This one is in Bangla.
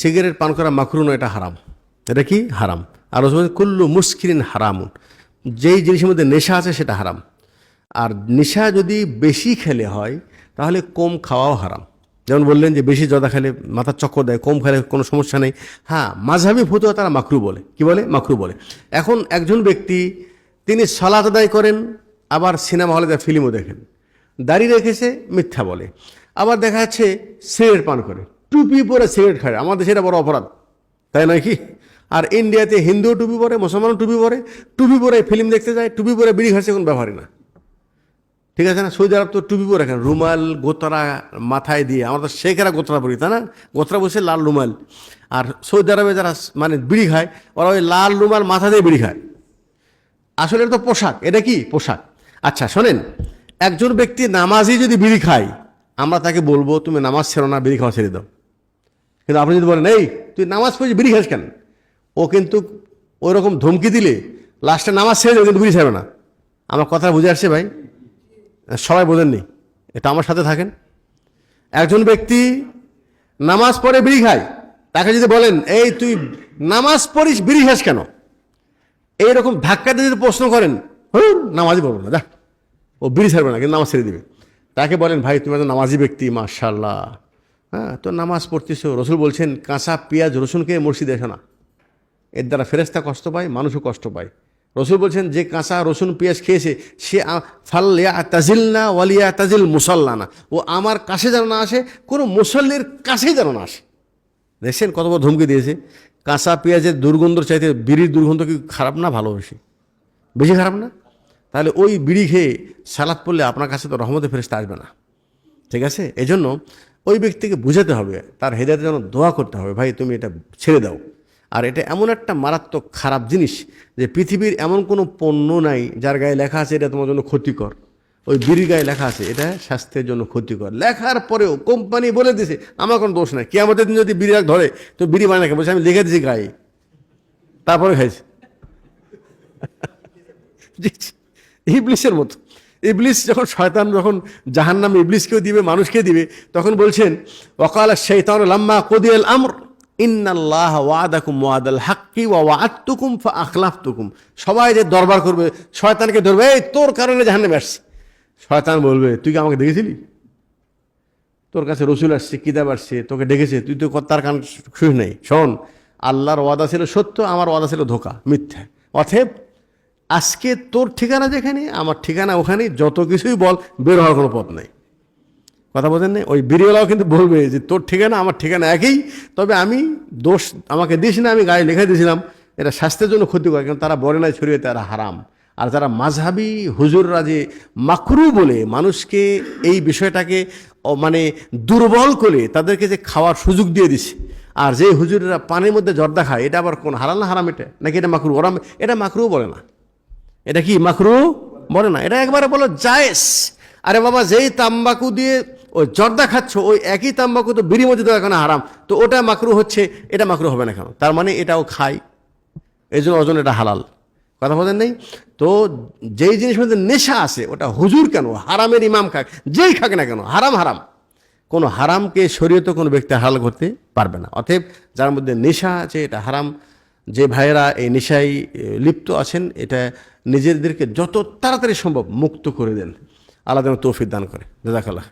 সিগারেট পান করা মাকরু নয়, এটা হারাম। এটা কি হারাম। আর কুল্লু মুস্কিরিন হারামুন, যেই জিনিসের মধ্যে নেশা আছে সেটা হারাম। আর নেশা যদি বেশি খেলে হয় তাহলে কম খাওয়াও হারাম। যেমন বললেন যে বেশি জর্দা খেলে মাথার চক্কর দেয়, কম খেলে কোনো সমস্যা নেই। হ্যাঁ, মাযহাবি ফতুয়া তারা মাকরু বলে। কি বলে? মাকরু বলে। এখন একজন ব্যক্তি তিনি সালাত আদায় করেন, আবার সিনেমা হলে যা ফিল্মও দেখেন, দাড়ি রেখেছে, মিথ্যা বলে, আবার দেখা যাচ্ছে সিগারেট পান করে, টুপি পরে সিগারেট খায়। আমাদের সেটা বড় অপরাধ, তাই নয় কি? আর ইন্ডিয়াতে হিন্দুও টুপি পরে, মুসলমানও টুপি পরে, টুপি পরে ফিল্ম দেখতে যায়, টুপি পরে বিড়ি খাচ্ছে, কোনো ব্যাপারই না। ঠিক আছে না? সৌদি আরব তো টুপি পরে রাখেন, রুমাল গোতরা মাথায় দিয়ে। আমরা তো শেখেরা গোতরা পরি, তাই না? গোতরা বসে লাল রুমাল। আর সৌদি আরবে যারা মানে বিড়ি খায়, ওরা ওই লাল রুমাল মাথা দিয়ে বিড়ি খায়। আসলে এটা তো পোশাক। এটা কি পোশাক? আচ্ছা শোনেন, একজন ব্যক্তি নামাজি যদি বিড়ি খায়, আমরা তাকে বলবো তুমি নামাজ ছেড়ো না, বিড়ি খাওয়া ছেড়ে দাও। কিন্তু আপনি যদি বলেন এই তুই নামাজ পড়ে বিড়ি খাস কেন, ও কিন্তু ওই রকম ধমকি দিলে লাস্টে নামাজ ছেড়ে দেবে, কিন্তু বিড়ি ছাড়বে না। আমার কথা বুঝে আসছে ভাই? সবাই বোঝেননি, এটা আমার সাথে থাকেন। একজন ব্যক্তি নামাজ পড়ে বিড়ি খায়, তাকে যদি বলেন এই তুই নামাজ পড়িস বিড়ি খাস কেন, এইরকম ধাক্কা দিয়ে যদি প্রশ্ন করেন, নামাজই পড়বো না, যা, ও বিড়ি ছাড়বে না কিন্তু নামাজ ছেড়ে দিবে। তাকে বলেন ভাই তুমি একটা নামাজি ব্যক্তি, মাশাআল্লাহ, হ্যাঁ তো নামাজ পড়তেছো, রসুল বলছেন কাঁচা পেঁয়াজ রসুনকে মসজিদে এসো না, এর দ্বারা ফেরেশতা কষ্ট পায়, মানুষও কষ্ট পায়। রসুল বলছেন যে কাঁচা রসুন পেঁয়াজ খেয়েছে সে ফাল্লিয়া তাজিল না ওয়ালিয়া তাজিল মুসল্লা না, ও আমার কাছে যেন না আসে, কোনো মুসল্লির কাছেই যেন না আসে। দেখছেন কত বড় ধমকি দিয়েছে। কাঁচা পেঁয়াজের দুর্গন্ধ চাইতে বিড়ির দুর্গন্ধ কি খারাপ না ভালো? বেশি খারাপ না? তাহলে ওই বিড়ি খেয়ে সালাত পড়লে আপনার কাছে তো রহমতে ফেরেশতা আসবে না। ঠিক আছে? এজন্য ওই ব্যক্তিকে বুঝাতে হবে, তার হেদায়েতের জন্য দোয়া করতে হবে, ভাই তুমি এটা ছেড়ে দাও। আর এটা এমন একটা মারাত্মক খারাপ জিনিস যে পৃথিবীর এমন কোনো পণ্য নাই যার গায়ে লেখা আছে এটা তোমার জন্য ক্ষতিকর। ওই বিড়ির গায়ে লেখা আছে এটা স্বাস্থ্যের জন্য ক্ষতিকর, লেখার পরেও কোম্পানি বলে দিয়েছে, আমার কোনো দোষ নাই। কিয়ামতের দিন যদি বিড়ি ধরে তো বিড়ি বানায় বলছে আমি লিখে দিয়েছি গায়ে, তারপরে খাইছে। ইবলিসের মতো। ইবলিস যখন শয়তান যখন জাহান্নামে ইবলিসকেও দিবে মানুষকে দিবে, তখন বলছেন ওয়াকালা শাইতানু লাম্মা কুদিয়াল আমর ইন্নাল্লাহা ওয়াদাকুম ওয়াদাল হাক্কি ওয়া ওয়া'আদতুকুম ফাআখলাফতুকুম। সবাই যে দরবার করবে, শয়তানকে ধরবে, এই তোর কারণে জাহান্নামে আসছি। শয়তান বলবে তুই কি আমাকে দেখেছিলি? তোর কাছে রসুল আসছে, কিতাব আসছে, তোকে ডেকেছে, তুই তো তার কান শুনিস নাই। শোন, আল্লাহর ওয়াদা ছিল সত্য, আমার ওয়াদা ছিল ধোঁকা, মিথ্যা। অতএব আজকে তোর ঠিকানা যেখানে, আমার ঠিকানা ওখানে, যত কিছুই বল, বের হওয়ার কোনো পথ নেই। কথা বোঝেন না? ওই বিড়িওয়ালাও কিন্তু বলবে যে তোর ঠিকানা আমার ঠিকানা একই, তবে আমি দোষ আমাকে দিস না, আমি গায়ে লেখা দিয়েছিলাম। এটা স্বাস্থ্যের জন্য ক্ষতিকর, কারণ তারা বলে নাই শরীয়তে তারা হারাম। আর যারা মাযহাবি হুজুররা যে মাকরু বলে মানুষকে এই বিষয়টাকে মানে দুর্বল করে তাদেরকে যে খাওয়ার সুযোগ দিয়ে দিছে, আর যে হুজুররা পানির মধ্যে জর্দা খায়, এটা আবার কোন হালাল না হারাম? এটা নাকি এটা মাকরু? ওরা এটা মাকরু বলে না। এটা কি মাকরু বলে না, এটা একবারে বলো জায়েজ। আরে বাবা, যেই তাম্বাকু দিয়ে ওই জর্দা খাচ্ছ, ওই একই তাম্বাকু তো বিড়ি মধ্যে দেওয়া, এখানে হারাম, তো ওটা মাকরু হচ্ছে, এটা মাকরু হবে না কেন? তার মানে এটাও খায়, এই জন্য ওজন এটা হালাল। কথা বলেন নেই তো? যেই জিনিস মধ্যে নেশা আছে ওটা হুজুর কেন, হারামের ইমাম খাক, যেই খাক না কেন, হারাম হারাম। কোনো হারামকে শরীয়তে কোনো ব্যক্তি হালাল করতে পারবে না। অতএব যার মধ্যে নেশা আছে এটা হারাম। যে ভাইয়েরা এই নেশায় লিপ্ত আছেন, এটা নিজেদেরকে যত তাড়াতাড়ি সম্ভব মুক্ত করে দেন। আল্লাহ যেন তৌফিক দান করে। জাযাকাল্লাহ।